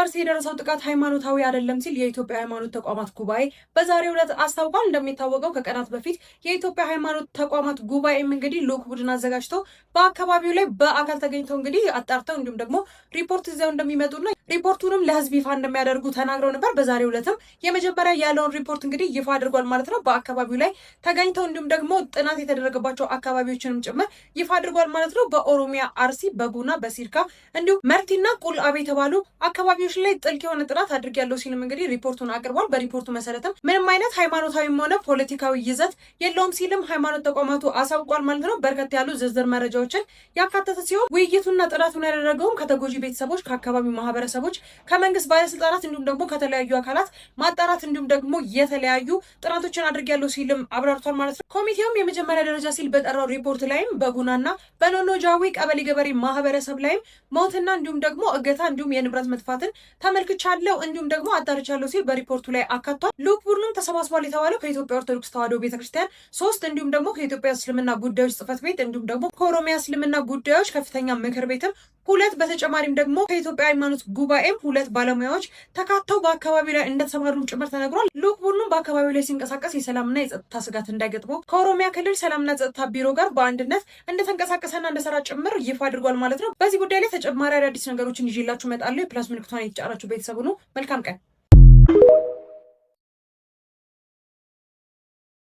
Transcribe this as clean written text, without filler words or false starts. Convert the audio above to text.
በአርሲ የደረሰው ጥቃት ሃይማኖታዊ አይደለም ሲል የኢትዮጵያ ሃይማኖት ተቋማት ጉባኤ በዛሬው ዕለት አስታውቋል። እንደሚታወቀው ከቀናት በፊት የኢትዮጵያ ሃይማኖት ተቋማት ጉባኤም እንግዲህ ልዑክ ቡድን አዘጋጅቶ በአካባቢው ላይ በአካል ተገኝተው እንግዲህ አጣርተው እንዲሁም ደግሞ ሪፖርት ይዘው እንደሚመጡና ሪፖርቱንም ለህዝብ ይፋ እንደሚያደርጉ ተናግረው ነበር። በዛሬው ዕለትም የመጀመሪያ ያለውን ሪፖርት እንግዲህ ይፋ አድርጓል ማለት ነው። በአካባቢው ላይ ተገኝተው እንዲሁም ደግሞ ጥናት የተደረገባቸው አካባቢዎችንም ጭምር ይፋ አድርጓል ማለት ነው። በኦሮሚያ አርሲ፣ በጉና፣ በሲርካ እንዲሁም መርቲና ቁልአቤ የተባሉ አካባቢዎች ላይ ጥልቅ የሆነ ጥናት አድርጌያለሁ ሲልም እንግዲህ ሪፖርቱን አቅርቧል። በሪፖርቱ መሰረትም ምንም አይነት ሃይማኖታዊም ሆነ ፖለቲካዊ ይዘት የለውም ሲልም ሃይማኖት ተቋማቱ አሳውቋል ማለት ነው። በርከት ያሉ ዝርዝር መረጃዎችን ያካተተ ሲሆን ውይይቱና ጥናቱን ያደረገውም ከተጎጂ ቤተሰቦች፣ ከአካባቢው ማህበረሰቦች፣ ከመንግስት ባለስልጣናት እንዲሁም ደግሞ ከተለያዩ አካላት ማጣራት እንዲሁም ደግሞ የተለያዩ ጥናቶችን አድርጌያለሁ ሲልም አብራርቷል ማለት ነው። ኮሚቴውም የመጀመሪያ ደረጃ ሲል በጠራው ሪፖርት ላይም በጉናና በኖኖ ጃዊ ቀበሌ ገበሬ ማህበረሰብ ላይም ሞትና እንዲሁም ደግሞ እገታ እንዲሁም የንብረት መጥፋትን ተመልክቻለሁ እንዲሁም ደግሞ አጣርቻለሁ ሲል በሪፖርቱ ላይ አካቷል። ልዑክ ቡድኑም ተሰባስቧል የተባለው ከኢትዮጵያ ኦርቶዶክስ ተዋሕዶ ቤተክርስቲያን 3 እንዲሁም ደግሞ ከኢትዮጵያ እስልምና ጉዳዮች ጽሕፈት ቤት እንዲሁም ደግሞ ከኦሮሚያ እስልምና ጉዳዮች ከፍተኛ ምክር ቤትም 2 በተጨማሪም ደግሞ ከኢትዮጵያ ሃይማኖት ጉባኤም 2 ባለሙያዎች ተካተው በአካባቢው ላይ እንደተሰማሩም ጭምር ተነግሯል። ልዑክ ቡድኑ በአካባቢው ላይ ሲንቀሳቀስ የሰላምና የጸጥታ ስጋት እንዳይገጥመው ከኦሮሚያ ክልል ሰላምና ጸጥታ ቢሮ ጋር በአንድነት እንደተንቀሳቀሰና እንደሰራ ጭምር ይፋ አድርጓል ማለት ነው። በዚህ ጉዳይ ላይ ተጨማሪ አዳዲስ ነገሮችን ይዤላችሁ እመጣለሁ። የፕላስ ምልክቷን የተጫናችሁ ቤተሰቡ ነው። መልካም ቀን።